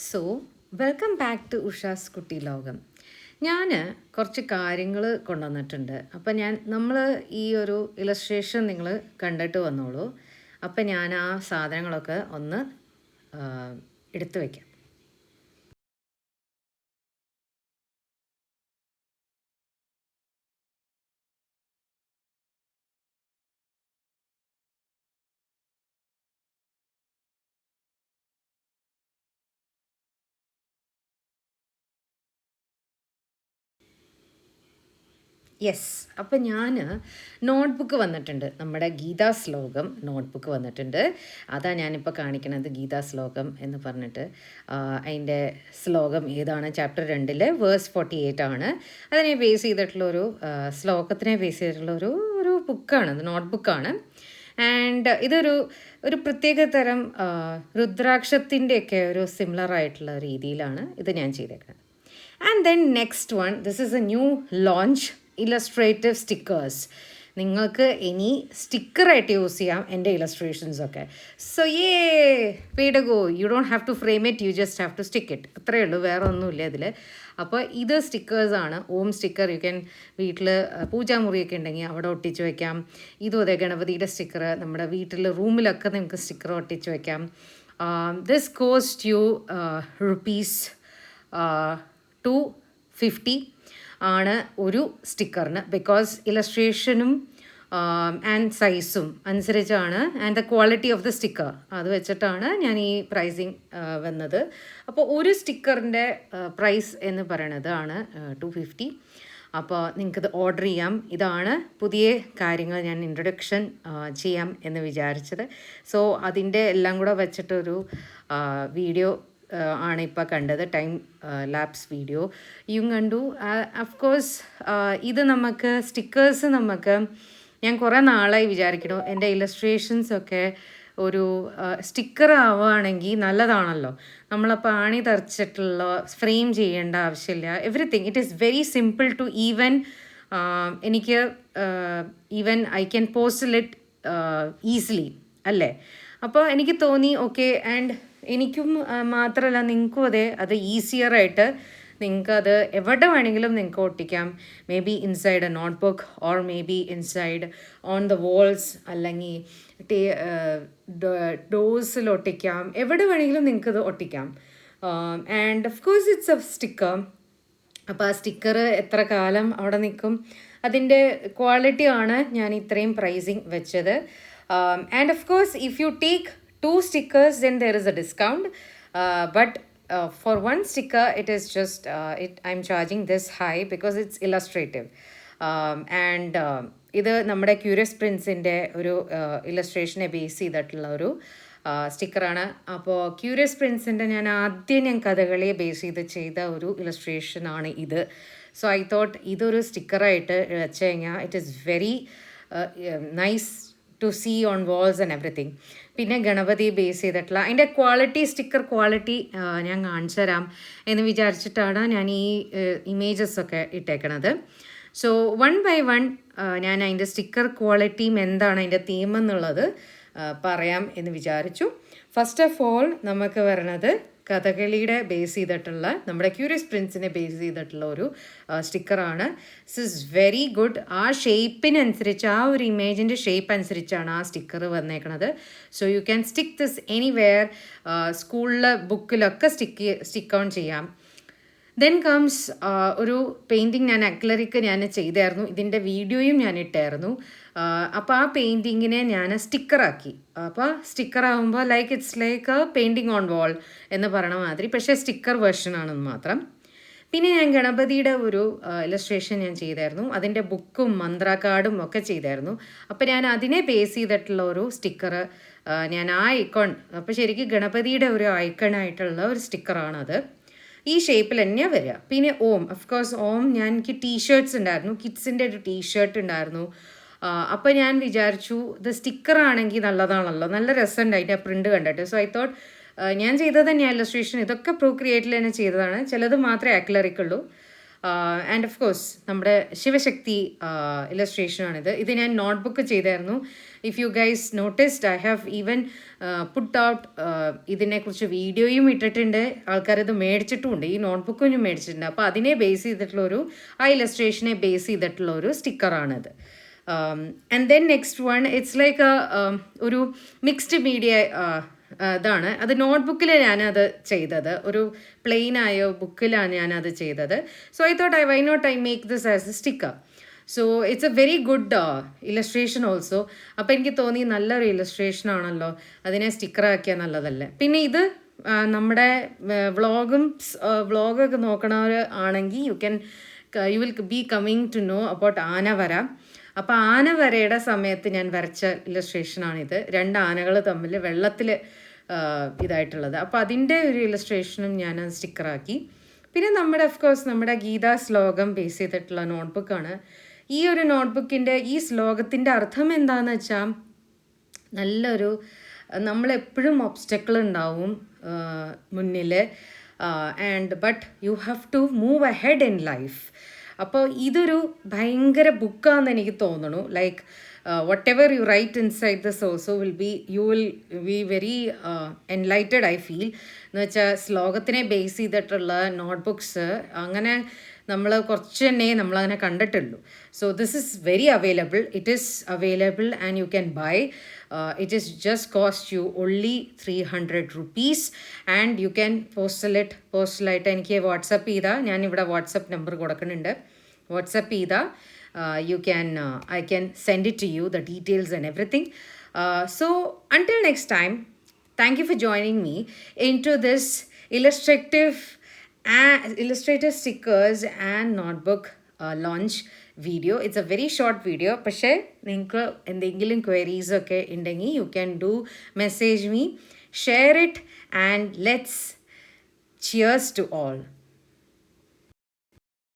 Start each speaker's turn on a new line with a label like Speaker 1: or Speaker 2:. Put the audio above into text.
Speaker 1: So welcome back to ഉഷാസ് കുട്ടി ലോകം. ഞാൻ കുറച്ച് കാര്യങ്ങൾ കൊണ്ടുവന്നിട്ടുണ്ട്. അപ്പം നമ്മൾ ഈ ഒരു ഇലസ്ട്രേഷൻ നിങ്ങൾ കണ്ടിട്ട് വന്നോളൂ. അപ്പം ഞാൻ ആ സാധനങ്ങളൊക്കെ ഒന്ന് എടുത്തു വയ്ക്കാം. യെസ്, അപ്പം ഞാൻ നോട്ട്ബുക്ക് വന്നിട്ടുണ്ട്. നമ്മുടെ ഗീതാ ശ്ലോകം നോട്ട്ബുക്ക് വന്നിട്ടുണ്ട്. അതാണ് ഞാനിപ്പോൾ കാണിക്കുന്നത്. ഗീതാ ശ്ലോകം എന്ന് പറഞ്ഞിട്ട് അതിൻ്റെ ശ്ലോകം ഏതാണ്? ചാപ്റ്റർ 2 വേഴ്സ് 48 ആണ്. അതിനെ ബേസ് ചെയ്തിട്ടുള്ളൊരു ശ്ലോകത്തിനെ ബേസ് ചെയ്തിട്ടുള്ളൊരു ഒരു ബുക്കാണ്, നോട്ട്ബുക്കാണ്. ആൻഡ് ഒരു പ്രത്യേക തരം രുദ്രാക്ഷത്തിൻ്റെയൊക്കെ ഒരു സിമിലർ ആയിട്ടുള്ള രീതിയിലാണ് ഇത് ഞാൻ ചെയ്തേക്കുന്നത്. And then next one, this is a new launch illustrative stickers. നിങ്ങൾക്ക് ഇനി സ്റ്റിക്കറായിട്ട് യൂസ് ചെയ്യാം എൻ്റെ ഇലസ്ട്രേഷൻസൊക്കെ. So way to go, you don't have to frame it, you just have to stick it. അത്രയേ ഉള്ളൂ, വേറെ ഒന്നുമില്ല ഇതിൽ. അപ്പോൾ ഇത് സ്റ്റിക്കേഴ്സാണ്. ഓം സ്റ്റിക്കർ യു ക്യാൻ വീട്ടിൽ പൂജാമുറിയൊക്കെ ഉണ്ടെങ്കിൽ അവിടെ ഒട്ടിച്ച് വയ്ക്കാം. ഇതും അതെ, ഗണപതിയുടെ സ്റ്റിക്കർ നമ്മുടെ വീട്ടിൽ റൂമിലൊക്കെ നിങ്ങൾക്ക് സ്റ്റിക്കർ ഒട്ടിച്ച് വയ്ക്കാം. ദിസ് കോസ്റ്റ് യു റുപ്പീസ് 250 ആണ് ഒരു സ്റ്റിക്കറിന്. ബിക്കോസ് ഇലസ്ട്രേഷനും ആൻഡ് സൈസും അനുസരിച്ചാണ്, and the quality of the sticker അത് വെച്ചിട്ടാണ് ഞാൻ ഈ പ്രൈസിങ് വന്നത്. അപ്പോൾ ഒരു സ്റ്റിക്കറിൻ്റെ പ്രൈസ് എന്ന് പറയണത് ആണ് 250. അപ്പോൾ നിങ്ങൾക്കിത് ഓർഡർ ചെയ്യാം. ഇതാണ് പുതിയ കാര്യങ്ങൾ ഞാൻ ഇൻട്രൊഡക്ഷൻ ചെയ്യാം എന്ന് വിചാരിച്ചത്. സോ അതിൻ്റെ എല്ലാം കൂടെ വെച്ചിട്ടൊരു വീഡിയോ ആണ് ഇപ്പോൾ കണ്ടത്, ടൈം ലാപ്സ് വീഡിയോ കണ്ടു. അഫ്കോഴ്സ് ഇത് നമുക്ക് സ്റ്റിക്കേഴ്സ് ഞാൻ കുറേ നാളായി വിചാരിക്കണു എൻ്റെ ഇലസ്ട്രേഷൻസൊക്കെ ഒരു സ്റ്റിക്കർ ആവുകയാണെങ്കിൽ നല്ലതാണല്ലോ. നമ്മളപ്പോൾ ആണി തറച്ചിട്ടുള്ള ഫ്രെയിം ചെയ്യേണ്ട ആവശ്യമില്ല. Everything it is very simple to എനിക്ക് even I can post it easily അല്ലേ. അപ്പോൾ എനിക്ക് തോന്നി ഓക്കെ, ആൻഡ് എനിക്കും മാത്രമല്ല നിങ്ങൾക്കും അത് ഈസിയറായിട്ട് നിങ്ങൾക്കത് എവിടെ വേണമെങ്കിലും നിങ്ങൾക്ക് ഒട്ടിക്കാം. May be inside a notebook or may be inside on the walls, അല്ലെങ്കിൽ ഡോഴ്സിൽ ഒട്ടിക്കാം. എവിടെ വേണമെങ്കിലും നിങ്ങൾക്കത് ഒട്ടിക്കാം. And of course it's a sticker. അപ്പോൾ ആ സ്റ്റിക്കർ എത്ര കാലം അവിടെ നിൽക്കും, അതിൻ്റെ ക്വാളിറ്റിയാണ് ഞാൻ ഇത്രയും പ്രൈസിങ് വെച്ചത്. And of course if you take 2 stickers then there is a discount, but for one sticker it is just I'm charging this high because it's illustrative, and ഇത് നമ്മുടെ ക്യൂരിയസ് പ്രിൻസിൻ്റെ ഒരു ഇലസ്ട്രേഷനെ ബേസ് ചെയ്തിട്ടുള്ള ഒരു സ്റ്റിക്കറാണ്. അപ്പോൾ ക്യൂരിയസ് പ്രിൻസിൻ്റെ ഞാൻ കഥകളിയെ base ചെയ്ത ഒരു ഇലസ്ട്രേഷനാണ് ഇത്. സോ ഐ തോട്ട് ഇതൊരു സ്റ്റിക്കറായിട്ട് വെച്ച് കഴിഞ്ഞാൽ it is very nice to see on walls and everything. പിന്നെ ഗണപതി ബേസ് ചെയ്തിട്ടുള്ള അതിൻ്റെ ക്വാളിറ്റി, സ്റ്റിക്കർ ക്വാളിറ്റി ഞാൻ കാണിച്ചു തരാം എന്ന് വിചാരിച്ചിട്ടാണ് ഞാൻ ഈ ഇമേജസൊക്കെ ഇട്ടേക്കണത്. സോ 1 by 1 ഞാൻ അതിൻ്റെ സ്റ്റിക്കർ ക്വാളിറ്റിയും എന്താണ് അതിൻ്റെ തീം എന്നുള്ളത് പറയാം എന്ന് വിചാരിച്ചു. ഫസ്റ്റ് ഓഫ് ഓൾ നമുക്ക് വരണത് കഥകളിയുടെ ബേസ് ചെയ്തിട്ടുള്ള, നമ്മുടെ ക്യൂരിയസ് പ്രിൻസിനെ ബേസ് ചെയ്തിട്ടുള്ള ഒരു സ്റ്റിക്കറാണ്. This is very good. ആ ഷേപ്പിനനുസരിച്ച്, ആ ഒരു ഇമേജിൻ്റെ ഷേപ്പ് അനുസരിച്ചാണ് ആ സ്റ്റിക്കർ വന്നേക്കണത്. So you can stick this anywhere. സ്കൂളിൽ ബുക്കിലൊക്കെ സ്റ്റിക്ക് ഓൺ ചെയ്യാം. ദെൻ കംസ് ഒരു പെയിൻറ്റിങ് ഞാൻ അക്ലറിക്ക് ഞാൻ ചെയ്തായിരുന്നു. ഇതിൻ്റെ വീഡിയോയും ഞാൻ ഇട്ടായിരുന്നു. അപ്പോൾ ആ പെയിൻറ്റിങ്ങിനെ ഞാൻ സ്റ്റിക്കറാക്കി. അപ്പോൾ സ്റ്റിക്കറാകുമ്പോൾ it's like a painting on wall എന്ന് പറയണ മാതിരി, പക്ഷേ സ്റ്റിക്കർ വേർഷനാണെന്ന് മാത്രം. പിന്നെ ഞാൻ ഗണപതിയുടെ ഒരു ഇലസ്ട്രേഷൻ ഞാൻ ചെയ്തായിരുന്നു. അതിൻ്റെ ബുക്കും മന്ത്ര കാർഡും ഒക്കെ ചെയ്തായിരുന്നു. അപ്പോൾ ഞാൻ അതിനെ ബേസ് ചെയ്തിട്ടുള്ള ഒരു സ്റ്റിക്കർ ഞാൻ ആ ഐക്കൺ, അപ്പോൾ ശരിക്കും ഗണപതിയുടെ ഒരു ഐക്കണായിട്ടുള്ള ഒരു സ്റ്റിക്കറാണത്. ഈ ഷേപ്പിൽ തന്നെയാണ് വരിക. പിന്നെ ഓം, അഫ്കോഴ്സ് ഓം എനിക്ക് ടീഷർട്ട്സ് ഉണ്ടായിരുന്നു, കിഡ്സിൻ്റെ ഒരു ടീഷർട്ട് ഉണ്ടായിരുന്നു. അപ്പോൾ ഞാൻ വിചാരിച്ചു ഇത് സ്റ്റിക്കറാണെങ്കിൽ നല്ലതാണല്ലോ, നല്ല രസമുണ്ട് അതിൻ്റെ പ്രിൻ്റ് കണ്ടിട്ട്. സോ ഐ തോട്ട് ഞാൻ ചെയ്തത് തന്നെയാണ് ഇലസ്ട്രേഷൻ. ഇതൊക്കെ പ്രോക്രിയേറ്റിൽ തന്നെ ചെയ്തതാണ്. ചിലത് മാത്രമേ അക്ലറിക്കുള്ളൂ. ആൻഡ് ഓഫ് കോഴ്സ് നമ്മുടെ ശിവശക്തി ഇലസ്ട്രേഷനാണിത്. ഇത് ഞാൻ നോട്ട്ബുക്ക് ചെയ്തായിരുന്നു. If you guys noticed, I have even put out ഇതിനെക്കുറിച്ച് വീഡിയോയും ഇട്ടിട്ടുണ്ട്. ആൾക്കാരിത് മേടിച്ചിട്ടുമുണ്ട്, ഈ നോട്ട്ബുക്കും ഞാൻ മേടിച്ചിട്ടുണ്ട്. അപ്പോൾ അതിനെ ബേസ് ചെയ്തിട്ടുള്ളൊരു, ആ ഇലസ്ട്രേഷനെ ബേസ് ചെയ്തിട്ടുള്ള ഒരു സ്റ്റിക്കറാണിത്. And then next one, it's like ഒരു മിക്സ്ഡ് മീഡിയ ഇതാണ്. അത് നോട്ട്ബുക്കിൽ ഞാനത് ചെയ്തത്, ഒരു പ്ലെയിൻ ആയ ബുക്കിലാണ് ഞാനത് ചെയ്തത്. So I thought why not I make this as a sticker. So it's a very good illustration also. അപ്പോൾ എനിക്ക് തോന്നി നല്ലൊരു ഇലസ്ട്രേഷൻ ആണല്ലോ, അതിനെ സ്റ്റിക്കറാക്കിയാൽ നല്ലതല്ലേ. പിന്നെ ഇത് നമ്മുടെ വ്ളോഗൊക്കെ നോക്കണവർ ആണെങ്കിൽ you will be coming to know about ആനവര. അപ്പോൾ ആനവരയുടെ സമയത്ത് ഞാൻ വരച്ച ഇലസ്ട്രേഷനാണിത്. 2 ആനകൾ തമ്മിൽ വെള്ളത്തിൽ ഇതായിട്ടുള്ളത്. അപ്പോൾ അതിൻ്റെ ഒരു ഇലസ്ട്രേഷനും ഞാൻ സ്റ്റിക്കറാക്കി. പിന്നെ നമ്മുടെ ഓഫ്കോഴ്സ് നമ്മുടെ ഗീതാ ശ്ലോകം ബേസ് ചെയ്തിട്ടുള്ള നോട്ട്ബുക്കാണ്. ഈ ഒരു നോട്ട്ബുക്കിൻ്റെ ഈ ശ്ലോകത്തിൻ്റെ അർത്ഥം എന്താണെന്ന് വെച്ചാൽ, നല്ലൊരു, നമ്മളെപ്പോഴും ഒബ്സ്റ്റക്കിൾ ഉണ്ടാവും മുന്നിൽ, but you have to move ahead in life. അപ്പോൾ ഇതൊരു ഭയങ്കര ബുക്കാണെന്ന് എനിക്ക് തോന്നുന്നു. Like whatever you write inside this also you will be very enlightened I feel. എന്ന് വെച്ചാൽ ശ്ലോകത്തിനെ ബേസ് ചെയ്തിട്ടുള്ള നോട്ട്ബുക്സ് അങ്ങനെ നമ്മൾ കുറച്ച് തന്നെ നമ്മളങ്ങനെ കണ്ടിട്ടുള്ളൂ. So this is very available. It is available and you can buy. It is just cost you only 300 rupees and you can പോസ്റ്റലായിട്ട് എനിക്ക് വാട്സപ്പ് ചെയ്താൽ, ഞാനിവിടെ വാട്സപ്പ് നമ്പർ കൊടുക്കുന്നുണ്ട്, വാട്സപ്പ് ചെയ്താൽ I can send it to you, the details and everything. So until next time, thank you for joining me into this illustrative stickers and notebook launch video. It's a very short video. പക്ഷേ നിങ്ങൾക്ക് എന്തെങ്കിലും queries ഒക്കെ ഉണ്ടെങ്കിൽ you can do message me, share it, and let's cheers to all.